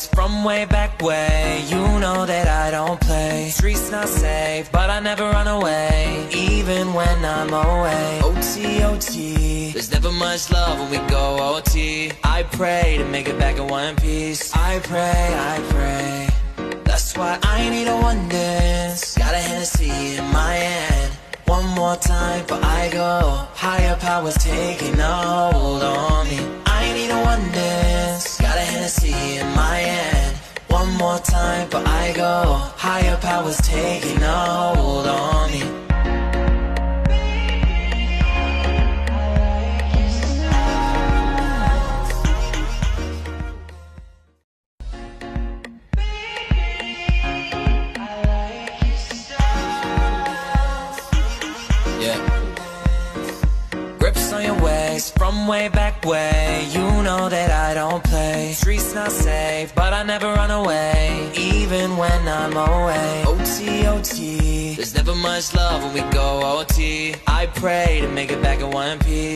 ways from way back way. You know that I don't play. Streets not safe, but I never run away, even when I'm away. OT, OT, there's never much love when we go OT. I pray to make it back in one piece. I pray. That's why I need a one dance. Got a Hennessy in my hand. One more time before I go. Higher powers taking a hold on me. I need a one dance. Got a Hennessy in my hand. One more time before I go. Higher powers taking a hold on me. Grips on your waist from way back way. You know that I don't play. Streets not safe, but I never run away, even when I'm away. OT, OT, there's never much love when we go OT. I pray to make it back in one piece.